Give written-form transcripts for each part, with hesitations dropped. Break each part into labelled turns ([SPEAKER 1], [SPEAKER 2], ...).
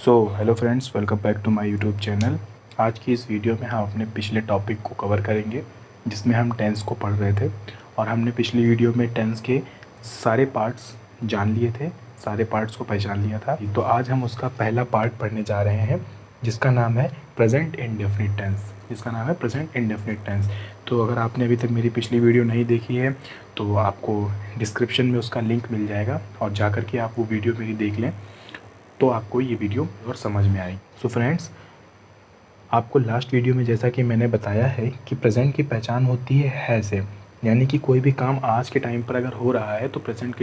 [SPEAKER 1] Hello friends, welcome back to my YouTube channel. आज की इस वीडियो में हम अपने पिछले टॉपिक को कवर करेंगे जिसमें हम टेंस को पढ़ रहे थे और हमने पिछली वीडियो में टेंस के सारे पार्ट्स जान लिए थे, सारे पार्ट्स को पहचान लिया था। तो आज हम उसका पहला पार्ट पढ़ने जा रहे हैं जिसका नाम है प्रेजेंट इंडेफिनिट टेंस। तो अगर आपने अभी तक मेरी पिछली वीडियो नहीं देखी है तो आपको डिस्क्रिप्शन में उसका लिंक मिल जाएगा और जा कर के आप वो वीडियो मेरी देख लें तो आपको ये वीडियो और समझ में आएगी। सो फ्रेंड्स, आपको लास्ट वीडियो में जैसा कि मैंने बताया है कि प्रेजेंट की पहचान होती है से, यानी कि कोई भी काम आज के टाइम पर अगर हो रहा है तो प्रेजेंट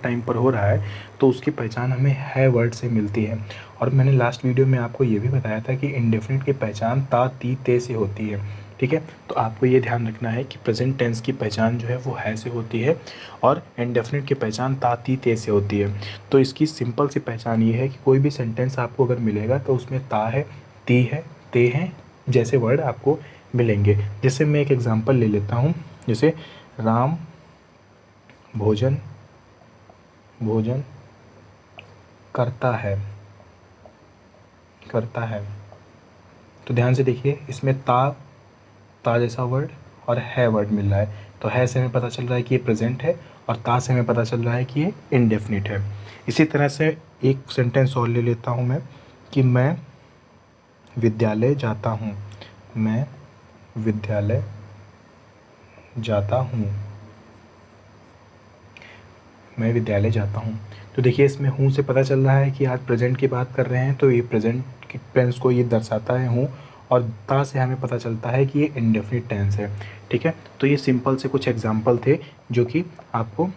[SPEAKER 1] टाइम पर हो रहा है तो उसकी पहचान हमें है वर्ड से मिलती है। और मैंने लास्ट वीडियो में आपको ये भी बताया था कि इंडेफिनिट की पहचान ता ती ते से होती है। ठीक है, तो आपको ये ध्यान रखना है कि प्रेजेंट टेंस की पहचान जो है वो है से होती है और इंडेफिनिट की पहचान ता ती ते से होती है। तो इसकी सिंपल सी पहचान ये है कि कोई भी सेंटेंस आपको अगर मिलेगा तो उसमें ता है, ती है, ते हैं जैसे वर्ड आपको मिलेंगे। जैसे मैं एक एग्जांपल ले लेता हूँ, जैसे राम भोजन करता है। तो ध्यान से देखिए, इसमें ता जैसा वर्ड और है वर्ड मिल रहा है। तो है से हमें पता चल रहा है कि ये प्रेजेंट है और ता से हमें पता चल रहा है कि ये इंडेफिनिट है। इसी तरह से एक सेंटेंस और ले लेता हूँ मैं कि मैं विद्यालय जाता हूँ। तो देखिए, इसमें हूँ से पता चल रहा है कि आज प्रेजेंट की बात कर रहे हैं, तो ये प्रेजेंट की टेंस को ये दर्शाता है हूँ। और ता से हमें पता चलता है कि ये इंडेफिनिट टेंस है। ठीक है, तो ये सिंपल से कुछ एग्जांपल थे जो कि आपको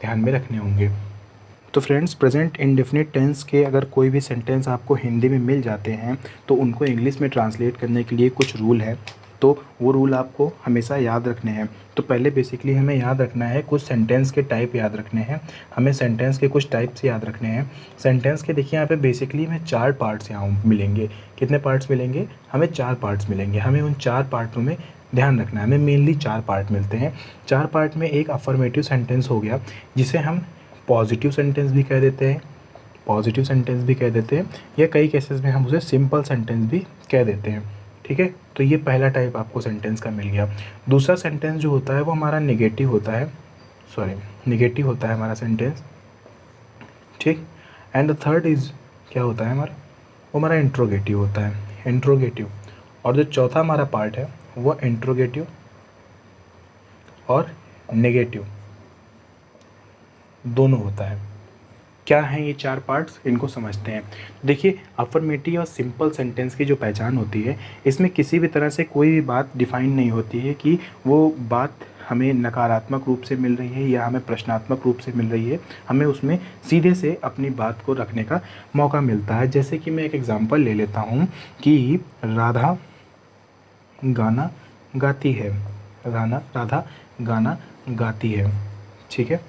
[SPEAKER 1] ध्यान में रखने होंगे। तो फ्रेंड्स, प्रेजेंट इंडेफिनिट टेंस के अगर कोई भी सेंटेंस आपको हिंदी में मिल जाते हैं तो उनको इंग्लिश में ट्रांसलेट करने के लिए कुछ रूल है, तो वो रूल आपको हमेशा याद रखने हैं। तो पहले बेसिकली हमें याद रखना है, कुछ सेंटेंस के टाइप याद रखने हैं। हमें सेंटेंस के कुछ टाइप्स याद रखने हैं। सेंटेंस के देखिए यहाँ पे बेसिकली हमें 4 पार्ट्स यहाँ मिलेंगे। कितने पार्ट्स मिलेंगे? हमें 4 पार्ट्स मिलेंगे। हमें उन 4 पार्टों में ध्यान रखना है। हमें मेनली 4 पार्ट मिलते हैं। 4 पार्ट में एक अफर्मेटिव सेंटेंस हो गया जिसे हम पॉजिटिव सेंटेंस भी कह देते हैं, या कई केसेस में हम उसे सिंपल सेंटेंस भी कह देते हैं। ठीक है, तो ये पहला टाइप आपको सेंटेंस का मिल गया। दूसरा सेंटेंस जो होता है वो हमारा नेगेटिव होता है हमारा सेंटेंस। ठीक, एंड द थर्ड इज क्या होता है हमारा? वो हमारा इंट्रोगेटिव होता है। और जो चौथा हमारा पार्ट है वो इंट्रोगेटिव और नेगेटिव दोनों होता है। क्या हैं ये 4 पार्ट्स? इनको समझते हैं। देखिए, अफर्मेटिव और सिंपल सेंटेंस की जो पहचान होती है, इसमें किसी भी तरह से कोई भी बात डिफाइन नहीं होती है कि वो बात हमें नकारात्मक रूप से मिल रही है या हमें प्रश्नात्मक रूप से मिल रही है। हमें उसमें सीधे से अपनी बात को रखने का मौका मिलता है। जैसे कि मैं एक एग्जांपल ले लेता हूँ कि राधा गाना गाती है। ठीक है,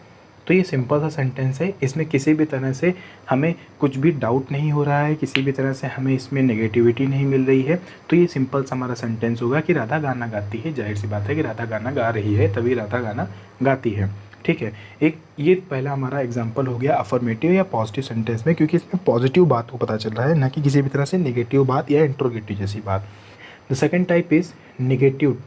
[SPEAKER 1] तो ये सिंपल सा सेंटेंस है। इसमें किसी भी तरह से हमें कुछ भी डाउट नहीं हो रहा है, किसी भी तरह से हमें इसमें नेगेटिविटी नहीं मिल रही है। तो ये सिंपल सा हमारा सेंटेंस होगा कि राधा गाना गाती है। जाहिर सी बात है कि राधा गाना गा रही है, तभी राधा गाना गाती है। ठीक है, एक ये पहला हमारा एग्जाम्पल हो गया अफर्मेटिव या पॉजिटिव सेंटेंस में, क्योंकि इसमें पॉजिटिव बात को पता चल रहा है, ना कि किसी भी तरह से नेगेटिव बात या इंट्रोगेटिव जैसी बात। The second type is negative.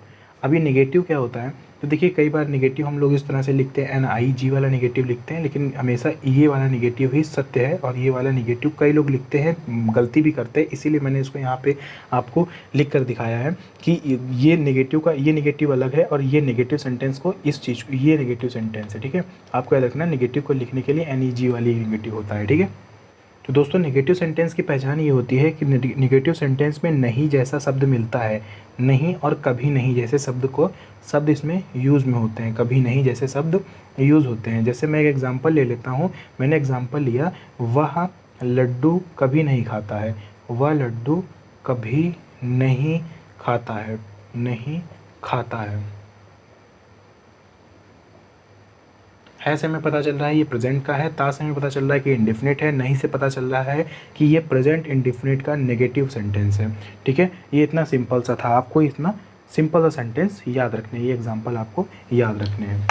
[SPEAKER 1] अभी निगेटिव क्या होता है? तो देखिए, कई बार निगेटिव हम लोग इस तरह से लिखते हैं, NIG वाला निगेटिव लिखते हैं, लेकिन हमेशा ये वाला निगेटिव ही सत्य है। और ये वाला निगेटिव कई लोग लिखते हैं, गलती भी करते हैं, इसीलिए मैंने इसको यहाँ पे आपको लिख कर दिखाया है कि ये निगेटिव अलग है और ये नेगेटिव सेंटेंस को ये नेगेटिव सेंटेंस है। ठीक है, आपको याद रखना, निगेटिव को लिखने के लिए NEG वाली निगेटिव होता है। ठीक है, तो दोस्तों, नेगेटिव सेंटेंस की पहचान ये होती है कि नेगेटिव सेंटेंस में नहीं जैसा शब्द मिलता है। नहीं और कभी नहीं जैसे शब्द इसमें यूज़ में होते हैं। कभी नहीं जैसे शब्द यूज़ होते हैं। जैसे मैं एक एग्जांपल ले लेता हूँ। मैंने एग्जांपल लिया, वह लड्डू कभी नहीं खाता है। वह लड्डू कभी नहीं खाता है। से हमें पता चल रहा है ये प्रेजेंट का है। ता से हमें पता चल रहा है कि इंडेफिनिट है। नहीं से पता चल रहा है कि ये प्रेजेंट इंडेफिनिट का नेगेटिव सेंटेंस है। ठीक है, ये इतना सिंपल सा था। आपको इतना सिंपल सा सेंटेंस याद रखने हैं, ये एग्जांपल आपको याद रखने हैं।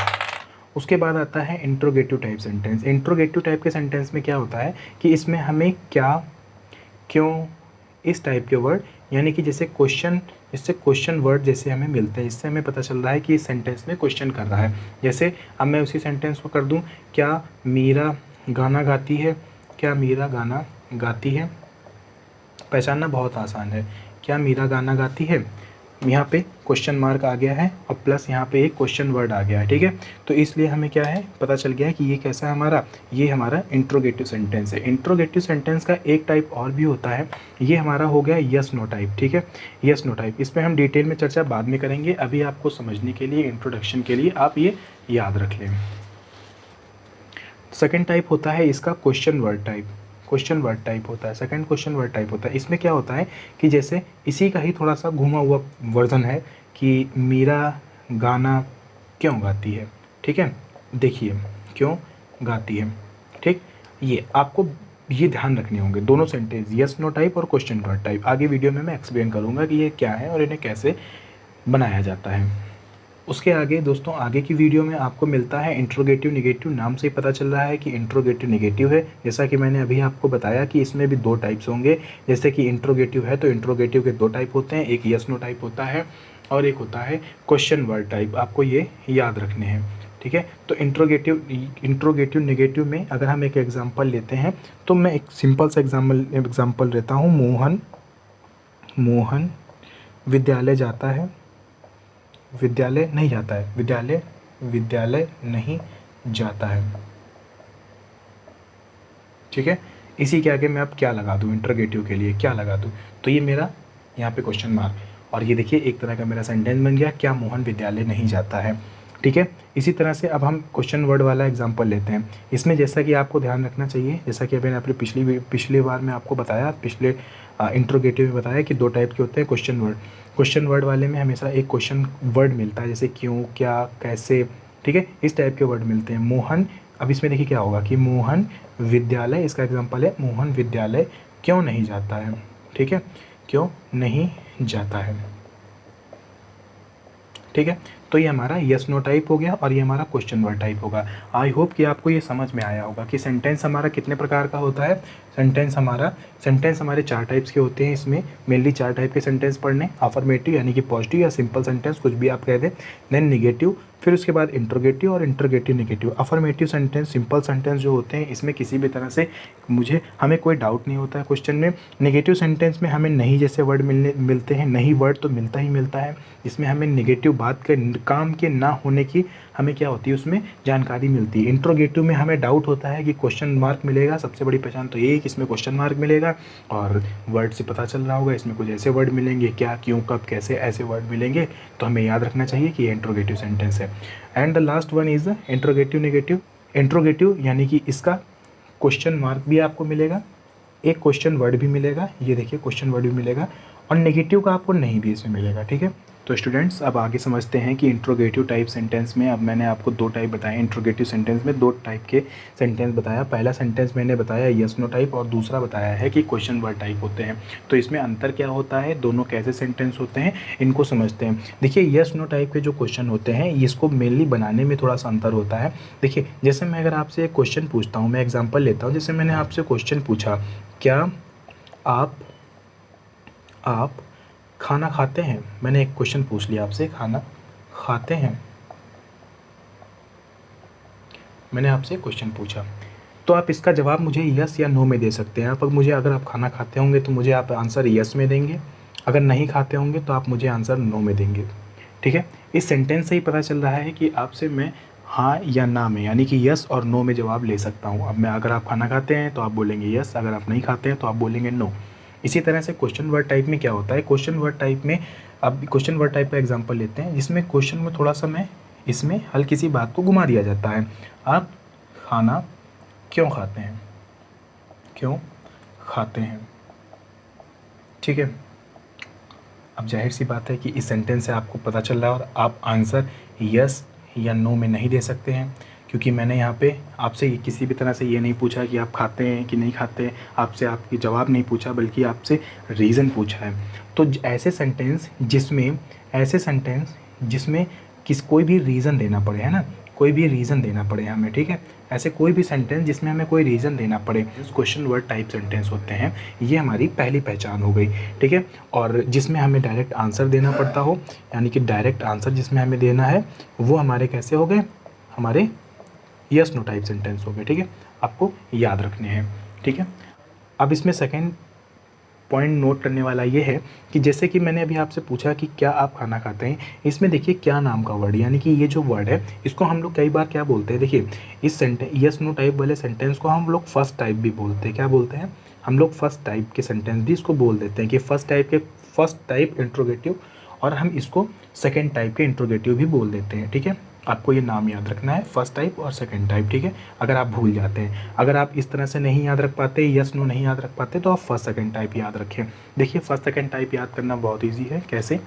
[SPEAKER 1] उसके बाद आता है interrogative type sentence. Interrogative type के सेंटेंस में क्या होता है कि इसमें हमें क्या क्यों, इस टाइप के वर्ड, यानी कि जैसे क्वेश्चन, इससे क्वेश्चन वर्ड जैसे हमें मिलते हैं, इससे हमें पता चल रहा है कि इस सेंटेंस में क्वेश्चन कर रहा है। जैसे अब मैं उसी सेंटेंस को कर दूं, क्या मीरा गाना गाती है, क्या मीरा गाना गाती है। पहचानना बहुत आसान है, क्या मीरा गाना गाती है, यहाँ पे क्वेश्चन मार्क आ गया है और प्लस यहाँ पे एक क्वेश्चन वर्ड आ गया है, ठीक है। तो इसलिए हमें क्या है, पता चल गया है कि ये कैसा है हमारा, ये हमारा इंट्रोगेटिव सेंटेंस है। इंट्रोगेटिव सेंटेंस का एक टाइप और भी होता है, ये हमारा हो गया यस नो टाइप, ठीक है। यस नो टाइप, इस पर हम डिटेल में चर्चा बाद में करेंगे, अभी आपको समझने के लिए, इंट्रोडक्शन के लिए आप ये याद रख लें। सेकेंड टाइप होता है इसका question word type, question word type होता है, सेकंड क्वेश्चन वर्ड टाइप होता है। इसमें क्या होता है कि जैसे इसी का ही थोड़ा सा घुमा हुआ वर्जन है कि मीरा गाना क्यों गाती है, ठीक है। देखिए क्यों गाती है, ठीक। ये आपको ये ध्यान रखने होंगे दोनों सेंटेंस, यस नो टाइप और क्वेश्चन वर्ड टाइप। आगे वीडियो में मैं एक्सप्लेन करूँगा कि ये क्या है और इन्हें कैसे बनाया जाता है। उसके आगे दोस्तों, आगे की वीडियो में आपको मिलता है इंट्रोगेटिव नेगेटिव। नाम से ही पता चल रहा है कि इंट्रोगेटिव नेगेटिव है, जैसा कि मैंने अभी आपको बताया कि इसमें भी दो टाइप्स होंगे। जैसे कि इंट्रोगेटिव है तो इंट्रोगेटिव के दो टाइप होते हैं, एक यस नो टाइप होता है और एक होता है क्वेश्चन वर्ड टाइप। आपको ये याद रखने हैं, ठीक है। तो इंट्रोगेटिव नेगेटिव में अगर हम एक एग्जाम्पल लेते हैं तो मैं एक सिंपल सा एग्जाम्पल लेता हूँ। मोहन विद्यालय जाता है, विद्यालय नहीं जाता है, विद्यालय नहीं जाता है, ठीक है। इसी के आगे मैं अब क्या लगा दूँ, इंट्रोगेटिव के लिए क्या लगा दूँ, तो ये मेरा यहाँ पे क्वेश्चन मार्क, और ये देखिए एक तरह का मेरा सेंटेंस बन गया, क्या मोहन विद्यालय नहीं जाता है, ठीक है। इसी तरह से अब हम क्वेश्चन वर्ड वाला एग्जांपल लेते हैं। इसमें जैसा कि आपको ध्यान रखना चाहिए, जैसा कि मैंने अपनी पिछली बार में आपको बताया, पिछले इंट्रोगेटिव में बताया कि दो टाइप के होते हैं क्वेश्चन वर्ड। क्वेश्चन वर्ड वाले में हमेशा एक क्वेश्चन वर्ड मिलता है, जैसे क्यों, क्या, कैसे, ठीक है, इस टाइप के वर्ड मिलते हैं। मोहन, अब इसमें देखिए क्या होगा कि मोहन विद्यालय, इसका एग्जांपल है मोहन विद्यालय क्यों नहीं जाता है, ठीक है, क्यों नहीं जाता है, ठीक है। तो ये हमारा यस नो टाइप हो गया और ये हमारा क्वेश्चन वर्ड टाइप होगा। आई होप कि आपको ये समझ में आया होगा कि सेंटेंस हमारा कितने प्रकार का होता है। सेंटेंस हमारे चार टाइप्स के होते हैं। इसमें मेनली चार टाइप के सेंटेंस पढ़ने, अफर्मेटिव यानी कि पॉजिटिव या सिंपल सेंटेंस, कुछ भी आप कह दें, देन निगेटिव, फिर उसके बाद इंट्रोगेटिव और interrogative negative. Affirmative sentence, simple sentence जो होते हैं, इसमें किसी भी तरह से हमें कोई डाउट नहीं होता है क्वेश्चन में। नेगेटिव सेंटेंस में हमें नहीं जैसे वर्ड मिलते हैं, नहीं वर्ड तो मिलता ही मिलता है। इसमें हमें नेगेटिव बात के, काम के ना होने की हमें क्या होती है, उसमें जानकारी मिलती है। इंट्रोगेटिव में हमें डाउट होता है कि क्वेश्चन मार्क मिलेगा, सबसे बड़ी पहचान तो ये है कि इसमें क्वेश्चन मार्क मिलेगा और वर्ड से पता चल रहा होगा इसमें कुछ ऐसे वर्ड मिलेंगे, क्या, क्यों, कब, कैसे, ऐसे वर्ड मिलेंगे, तो हमें याद रखना चाहिए कि ये इंट्रोगेटिव सेंटेंस है। And the last one is interrogative negative. Interrogative यानी कि इसका क्वेश्चन मार्क भी आपको मिलेगा, एक क्वेश्चन वर्ड भी मिलेगा, ये देखिए क्वेश्चन वर्ड भी मिलेगा, और नेगेटिव का आपको नहीं भी इसमें मिलेगा, ठीक है। तो स्टूडेंट्स अब आगे समझते हैं कि इंट्रोगेटिव टाइप सेंटेंस में, अब मैंने आपको दो टाइप बताए। इंट्रोगेटिव सेंटेंस में दो टाइप के सेंटेंस बताया। पहला सेंटेंस मैंने बताया यस नो टाइप और दूसरा बताया है कि क्वेश्चन वर्ड टाइप होते हैं। तो इसमें अंतर क्या होता है, दोनों कैसे सेंटेंस होते हैं, इनको समझते हैं। देखिए यस नो टाइप के जो क्वेश्चन होते हैं, इसको मेनली बनाने में थोड़ा सा अंतर होता है। देखिए जैसे मैं अगर आपसे एक क्वेश्चन पूछता हूँ, मैं एग्जाम्पल लेता हूँ, जैसे मैंने आपसे क्वेश्चन पूछा, क्या आप खाना खाते हैं। मैंने एक क्वेश्चन पूछ लिया आपसे, खाना खाते हैं, मैंने आपसे क्वेश्चन पूछा, तो आप इसका जवाब मुझे यस या नो में दे सकते हैं। अगर आप खाना खाते होंगे तो मुझे आप आंसर यस में देंगे, अगर नहीं खाते होंगे तो आप मुझे आंसर नो में देंगे, ठीक है। इस सेंटेंस से ही पता चल रहा है कि आपसे मैं हाँ या ना में, यानी कि यस और नो में जवाब ले सकता हूँ। अब मैं, अगर आप खाना खाते हैं तो आप बोलेंगे यस, अगर आप नहीं खाते हैं तो आप बोलेंगे नो। इसी तरह से क्वेश्चन वर्ड टाइप में क्या होता है, क्वेश्चन वर्ड टाइप में, अब क्वेश्चन वर्ड टाइप का एग्जांपल लेते हैं, जिसमें क्वेश्चन में थोड़ा सा इसमें हल्की सी बात को घुमा दिया जाता है। आप खाना क्यों खाते हैं, क्यों खाते हैं, ठीक है। अब जाहिर सी बात है कि इस सेंटेंस से आपको पता चल रहा है और आप आंसर यस या नो में नहीं दे सकते हैं, क्योंकि मैंने यहाँ पे आपसे किसी भी तरह से ये नहीं पूछा कि आप खाते हैं कि नहीं खाते हैं, आपसे आपकी जवाब नहीं पूछा, बल्कि आपसे रीज़न पूछा है। तो ऐसे सेंटेंस जिसमें कोई भी रीज़न देना पड़े, है ना, कोई भी रीज़न देना पड़े हमें, ठीक है, ऐसे कोई भी सेंटेंस जिसमें हमें कोई रीज़न देना पड़े, क्वेश्चन वर्ड टाइप सेंटेंस होते हैं। ये हमारी पहली पहचान हो गई, ठीक है। और जिसमें हमें डायरेक्ट आंसर देना पड़ता हो, यानी कि डायरेक्ट आंसर जिसमें हमें देना है, वो हमारे कैसे हो गए, हमारे यस नो टाइप सेंटेंस हो गए, ठीक है। आपको याद रखने हैं, ठीक है। अब इसमें सेकेंड पॉइंट नोट करने वाला ये है कि जैसे कि मैंने अभी आपसे पूछा कि क्या आप खाना खाते हैं, इसमें देखिए क्या नाम का वर्ड, यानी कि ये जो वर्ड है इसको हम लोग कई बार क्या बोलते हैं, देखिए इस सेंटेंस यस नो टाइप वाले सेंटेंस को हम लोग फर्स्ट टाइप भी बोलते हैं। क्या बोलते हैं हम लोग, फर्स्ट टाइप के सेंटेंस भी इसको बोल देते हैं कि फर्स्ट टाइप इंट्रोगेटिव, और हम इसको सेकेंड टाइप के इंट्रोगेटिव भी बोल देते हैं, ठीक है। आपको ये नाम याद रखना है, फर्स्ट टाइप और सेकंड टाइप, ठीक है। अगर आप भूल जाते हैं, अगर आप इस तरह से नहीं याद रख पाते, यस नो नहीं याद रख पाते, तो आप फर्स्ट सेकंड टाइप याद रखें। देखिए फर्स्ट सेकंड टाइप याद करना बहुत ईजी है। कैसे,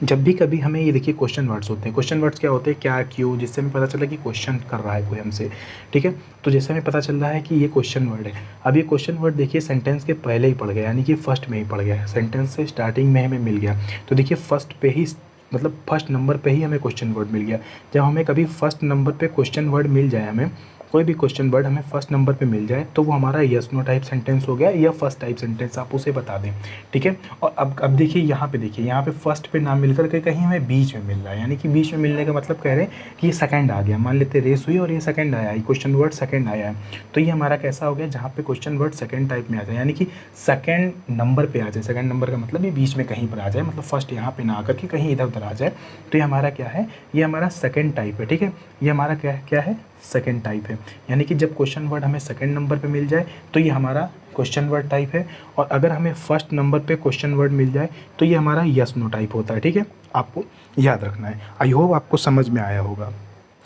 [SPEAKER 1] जब भी कभी हमें ये देखिए क्वेश्चन वर्ड्स होते हैं, क्वेश्चन वर्ड्स क्या होते हैं, क्या, क्यों, जिससे हमें पता चला कि क्वेश्चन कर रहा है कोई हमसे, ठीक है। तो जैसे हमें पता चल रहा है कि ये क्वेश्चन वर्ड है, अब ये क्वेश्चन वर्ड देखिए सेंटेंस के पहले ही पड़ गया, यानी कि फर्स्ट में ही पड़ गया, सेंटेंस से स्टार्टिंग में हमें मिल गया। तो देखिए फर्स्ट पे ही, मतलब फर्स्ट नंबर पे ही हमें क्वेश्चन वर्ड मिल गया। जब हमें कभी फर्स्ट नंबर पे क्वेश्चन वर्ड मिल जाए, हमें कोई भी क्वेश्चन वर्ड हमें फर्स्ट नंबर पे मिल जाए, तो वो हमारा यस नो टाइप सेंटेंस हो गया या फर्स्ट टाइप सेंटेंस, आप उसे बता दें, ठीक है। और अब देखिए यहाँ पे फर्स्ट पे नाम मिलकर के कहीं हमें बीच में मिल रहा है, यानी कि बीच में मिलने का मतलब कह रहे हैं कि ये सेकंड आ गया, मान लेते रेस हुई और ये सेकंड आया है, क्वेश्चन वर्ड सेकंड आया है, तो ये हमारा कैसा हो गया, जहाँ पे क्वेश्चन वर्ड सेकंड टाइप में आ जाए, यानी कि सेकंड नंबर पे आ जाए। सेकंड नंबर का मतलब ये बीच में कहीं पर आ जाए, मतलब फर्स्ट यहाँ पे ना आकर के कहीं इधर उधर आ जाए, तो ये हमारा क्या है, ये हमारा सेकंड टाइप है, ठीक है। ये हमारा क्या है, सेकंड टाइप है, यानी कि जब क्वेश्चन वर्ड हमें सेकंड नंबर पे मिल जाए तो ये हमारा क्वेश्चन वर्ड टाइप है, और अगर हमें फर्स्ट नंबर पे क्वेश्चन वर्ड मिल जाए तो ये हमारा यस नो टाइप होता है, ठीक है। आपको याद रखना है। आई होप आपको समझ में आया होगा।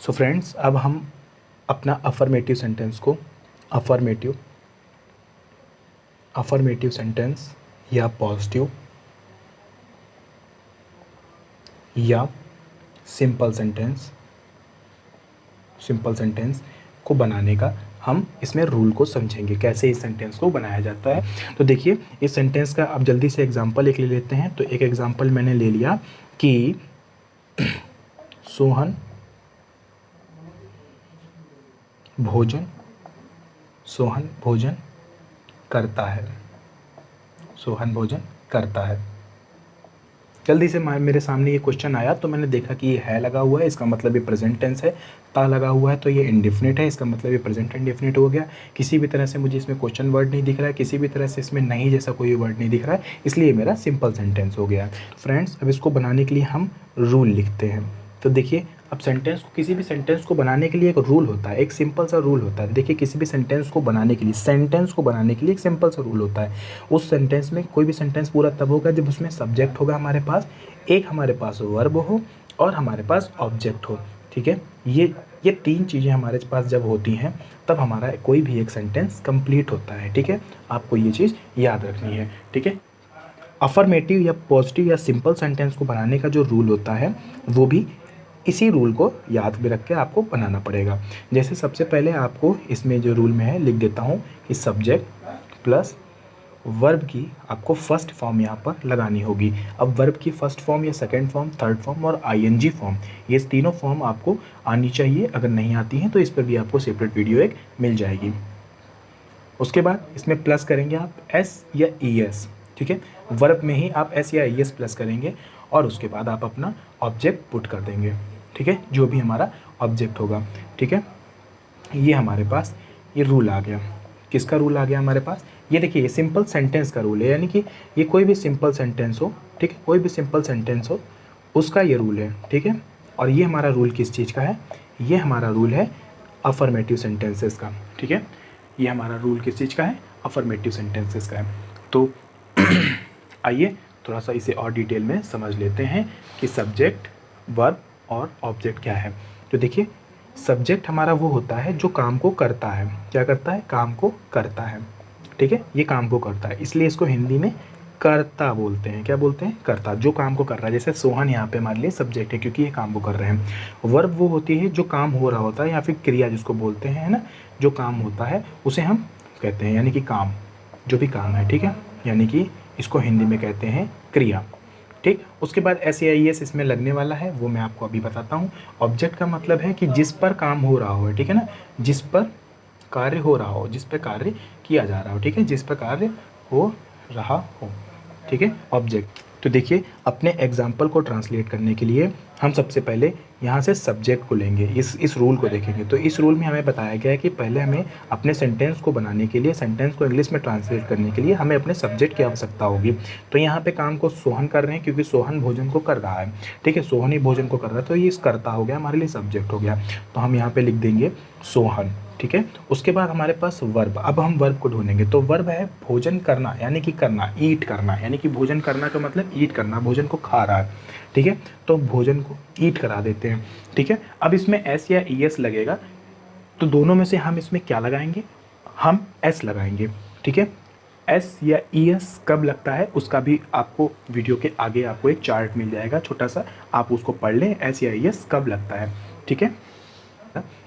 [SPEAKER 1] सो फ्रेंड्स, अब हम अपना अफर्मेटिव सेंटेंस को, अफर्मेटिव सेंटेंस या पॉजिटिव या सिंपल सेंटेंस को बनाने का हम इसमें रूल को समझेंगे, कैसे इस सेंटेंस को बनाया जाता है। तो देखिए इस सेंटेंस का अब जल्दी से एग्जांपल एक ले लेते हैं। तो एक एग्जांपल मैंने ले लिया कि सोहन भोजन करता है, सोहन भोजन करता है। जल्दी से मेरे सामने ये क्वेश्चन आया तो मैंने देखा कि ये है लगा हुआ है, इसका मतलब ये प्रेजेंट टेंस है, ता लगा हुआ है तो ये इंडेफिनिट है, इसका मतलब ये प्रेजेंट इंडेफिनिट हो गया। किसी भी तरह से मुझे इसमें क्वेश्चन वर्ड नहीं दिख रहा है, किसी भी तरह से इसमें नहीं जैसा कोई वर्ड नहीं दिख रहा है, इसलिए मेरा सिंपल सेंटेंस हो गया। फ्रेंड्स, अब इसको बनाने के लिए हम रूल लिखते हैं। तो देखिए अब किसी भी सेंटेंस को बनाने के लिए एक रूल होता है, एक सिंपल सा रूल होता है। देखिए किसी भी सेंटेंस को बनाने के लिए एक सिंपल सा रूल होता है। उस सेंटेंस में कोई भी सेंटेंस पूरा तब होगा जब उसमें सब्जेक्ट होगा हमारे पास, एक हमारे पास वर्ब हो और हमारे पास ऑब्जेक्ट हो, ठीक है। ये तीन चीज़ें हमारे पास जब होती हैं तब हमारा कोई भी एक सेंटेंस कंप्लीट होता है, ठीक है। आपको ये चीज़ याद रखनी है, ठीक है। अफर्मेटिव या पॉजिटिव या सिंपल सेंटेंस को बनाने का जो रूल होता है वो भी इसी रूल को याद में रख के आपको बनाना पड़ेगा। जैसे सबसे पहले आपको इसमें जो रूल में है लिख देता हूँ कि सब्जेक्ट प्लस वर्ब की आपको फर्स्ट फॉर्म यहाँ पर लगानी होगी। अब वर्ब की फर्स्ट फॉर्म या सेकंड फॉर्म, थर्ड फॉर्म और आईएनजी फॉर्म, ये तीनों फॉर्म आपको आनी चाहिए। अगर नहीं आती हैं तो इस पर भी आपको सेपरेट वीडियो एक मिल जाएगी। उसके बाद इसमें प्लस करेंगे आप एस या ई एस, ठीक है। वर्ब में ही आप एस या ई एस प्लस करेंगे और उसके बाद आप अपना ऑब्जेक्ट पुट कर देंगे, ठीक है, जो भी हमारा ऑब्जेक्ट होगा, ठीक है। ये हमारे पास ये रूल आ गया। किसका रूल आ गया हमारे पास, ये देखिए ये सिंपल सेंटेंस का रूल है, यानी कि ये कोई भी सिंपल सेंटेंस हो, ठीक है, कोई भी सिंपल सेंटेंस हो उसका ये रूल है, ठीक है। और ये हमारा रूल किस चीज़ का है, ये हमारा रूल है अफर्मेटिव सेंटेंसेस का, ठीक है। ये हमारा रूल किस चीज़ का है, अफर्मेटिव सेंटेंसेस का है। तो आइए थोड़ा सा इसे और डिटेल में समझ लेते हैं कि सब्जेक्ट, वर्ब और ऑब्जेक्ट क्या है। तो देखिए सब्जेक्ट हमारा वो होता है जो काम को करता है। क्या करता है, काम को करता है, ठीक है। ये काम को करता है, इसलिए इसको हिंदी में कर्ता बोलते हैं। क्या बोलते हैं, कर्ता, जो काम को कर रहा है। जैसे सोहन यहाँ पे मान लिए सब्जेक्ट है क्योंकि ये काम को कर रहे हैं। वर्ब वो होती है जो काम हो रहा होता है या फिर क्रिया जिसको बोलते हैं, है ना, जो काम होता है उसे हम कहते हैं, यानी कि काम, जो भी काम है, ठीक है, यानी कि इसको हिंदी में कहते हैं क्रिया, ठीक। उसके बाद SAIS इसमें लगने वाला है, वो मैं आपको अभी बताता हूँ। ऑब्जेक्ट का मतलब है कि जिस पर काम हो रहा हो, ठीक है ना, जिस पर कार्य हो रहा हो, जिस पर कार्य किया जा रहा हो, ठीक है, जिस पर कार्य हो रहा हो, ठीक है, ऑब्जेक्ट। तो देखिए अपने एग्जाम्पल को ट्रांसलेट करने के लिए हम सबसे पहले यहाँ से सब्जेक्ट को लेंगे, इस रूल को देखेंगे। तो इस रूल में हमें बताया गया है कि पहले हमें अपने सेंटेंस को बनाने के लिए, सेंटेंस को इंग्लिश में ट्रांसलेट करने के लिए हमें अपने सब्जेक्ट की आवश्यकता होगी। तो यहाँ पे काम को सोहन कर रहे हैं क्योंकि सोहन भोजन को कर रहा है, ठीक है, सोहन ही भोजन को कर रहा है, तो ये इस कर्ता हो गया, हमारे लिए सब्जेक्ट हो गया। तो हम यहाँ पे लिख देंगे सोहन, ठीक है। उसके बाद हमारे पास वर्ब, अब हम वर्ब को ढूंढेंगे। तो वर्ब है भोजन करना, यानी कि करना, ईट करना, यानी कि भोजन करना का मतलब ईट करना, भोजन को खा रहा है, ठीक है, तो भोजन को ईट करा देते हैं, ठीक है। अब इसमें एस या ES लगेगा, तो दोनों में से हम इसमें क्या लगाएंगे, हम S लगाएंगे, ठीक है। S या ES कब लगता है उसका भी आपको वीडियो के आगे आपको एक चार्ट मिल जाएगा छोटा सा, आप उसको पढ़ लें, S या ES कब लगता है, ठीक है।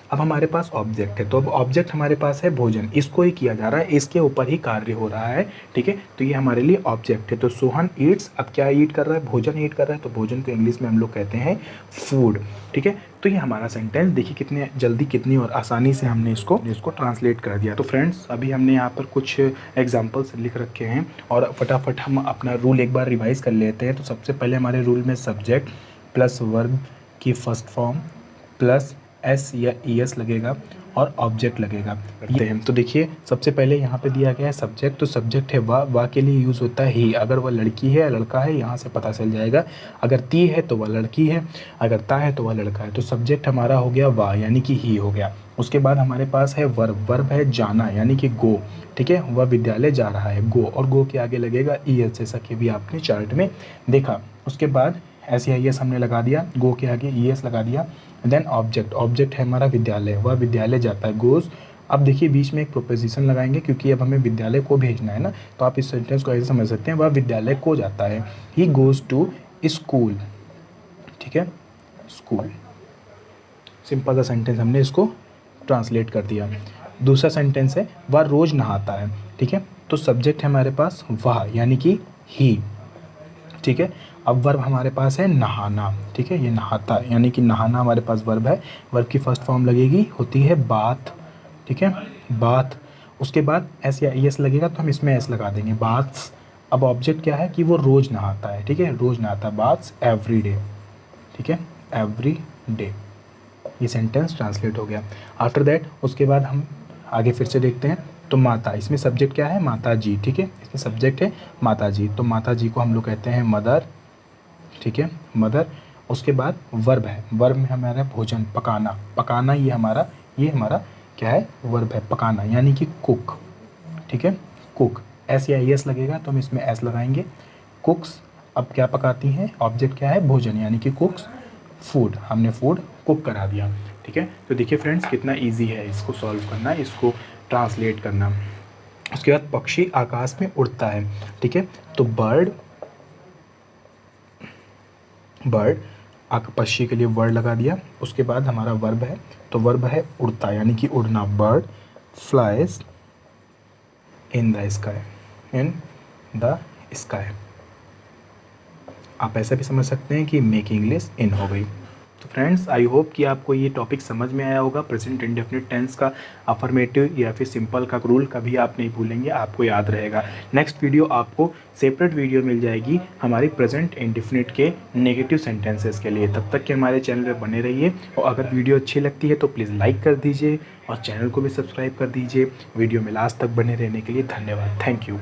[SPEAKER 1] अब हमारे पास ऑब्जेक्ट है, तो अब ऑब्जेक्ट हमारे पास है भोजन, इसको ही किया जा रहा है, इसके ऊपर ही कार्य हो रहा है, ठीक है, तो ये हमारे लिए ऑब्जेक्ट है। तो सोहन ईट्स, अब क्या ईट कर रहा है, भोजन ईट कर रहा है, तो भोजन को इंग्लिश में हम लोग कहते हैं फूड, ठीक है। तो ये हमारा सेंटेंस, देखिए कितने जल्दी, कितनी और आसानी से हमने इसको ट्रांसलेट कर दिया। तो फ्रेंड्स अभी हमने यहाँ पर कुछ एग्जाम्पल्स लिख रखे हैं और फटाफट हम अपना रूल एक बार रिवाइज कर लेते हैं। तो सबसे पहले हमारे रूल में सब्जेक्ट प्लस वर्ब की फर्स्ट फॉर्म प्लस S या ES लगेगा और ऑब्जेक्ट लगेगा, करते हैं। तो देखिए सबसे पहले यहाँ पे दिया गया है सब्जेक्ट, तो सब्जेक्ट है वाह के लिए यूज़ होता है ही, अगर वह लड़की है या लड़का है यहाँ से पता चल जाएगा, अगर ती है तो वह लड़की है, अगर ता है तो वह लड़का है। तो सब्जेक्ट हमारा हो गया वाह, यानी कि ही हो गया। उसके बाद हमारे पास है वर्ब, वर्ब है जाना, यानी कि गो, ठीक है, वह विद्यालय जा रहा है, गो, और गो के आगे लगेगा ES, जैसा कि भी आपने चार्ट में देखा। उसके बाद SAIS हमने लगा दिया, गो के आगे ES लगा दिया। देन ऑब्जेक्ट, ऑब्जेक्ट है हमारा विद्यालय, वह विद्यालय जाता है, गोज़। अब देखिए बीच में एक प्रोपोजिशन लगाएंगे क्योंकि अब हमें विद्यालय को भेजना है ना, तो आप इस सेंटेंस को ऐसे समझ सकते हैं, वह विद्यालय को जाता है, ही गोज़ टू स्कूल, ठीक है, स्कूल। सिंपल सा सेंटेंस हमने इसको ट्रांसलेट कर दिया। दूसरा सेंटेंस है वह रोज़ नहाता है, ठीक है, तो सब्जेक्ट है हमारे पास वह, यानी कि ही, ठीक है। अब वर्ब हमारे पास है नहाना, ठीक है, ये नहाता यानी कि नहाना हमारे पास वर्ब है, वर्ब की फर्स्ट फॉर्म लगेगी, होती है बाथ, ठीक है, बाथ। उसके बाद S या ES लगेगा तो हम इसमें S लगा देंगे, बाथ्स। अब ऑब्जेक्ट क्या है कि वो रोज़ नहाता है, ठीक है, रोज़ नहाता है, बाथ्स एवरी डे, ठीक है, एवरी डे। ये सेंटेंस ट्रांसलेट हो गया। आफ्टर दैट उसके बाद हम आगे फिर से देखते हैं। तो माता, इसमें सब्जेक्ट क्या है, माता जी, ठीक है, इसमें सब्जेक्ट है माता जी, तो माता जी को हम लोग कहते हैं मदर, ठीक है, मदर। उसके बाद वर्ब है, वर्ब में हमारा भोजन, पकाना, पकाना ये हमारा क्या है, वर्ब है, पकाना, यानी कि कुक, ठीक है, कुक। S या ES लगेगा तो हम इसमें S लगाएंगे, कुक्स। अब क्या पकाती हैं, ऑब्जेक्ट क्या है, भोजन, यानी कि कुक्स फूड, हमने फूड कुक करा दिया, ठीक है। तो देखिए फ्रेंड्स कितना ईजी है इसको सॉल्व करना, इसको ट्रांसलेट करना। उसके बाद पक्षी आकाश में उड़ता है, ठीक है, तो बर्ड पक्षी के लिए वर्ड लगा दिया। उसके बाद हमारा वर्ब है, तो वर्ब है उड़ता, यानी कि उड़ना, bird flies in the sky. आप ऐसा भी समझ सकते हैं कि मेक इंग्लिश इन हो गई। तो फ्रेंड्स आई होप कि आपको ये टॉपिक समझ में आया होगा। प्रेजेंट इंडेफिनिट टेंस का अफर्मेटिव या फिर सिंपल का रूल कभी आप नहीं भूलेंगे, आपको याद रहेगा। नेक्स्ट वीडियो आपको सेपरेट वीडियो मिल जाएगी हमारी प्रेजेंट इंडेफिनिट के नेगेटिव सेंटेंसेस के लिए। तब तक के हमारे चैनल पर बने रहिए, और अगर वीडियो अच्छी लगती है तो प्लीज़ लाइक कर दीजिए और चैनल को भी सब्सक्राइब कर दीजिए। वीडियो में लास्ट तक बने रहने के लिए धन्यवाद, थैंक यू।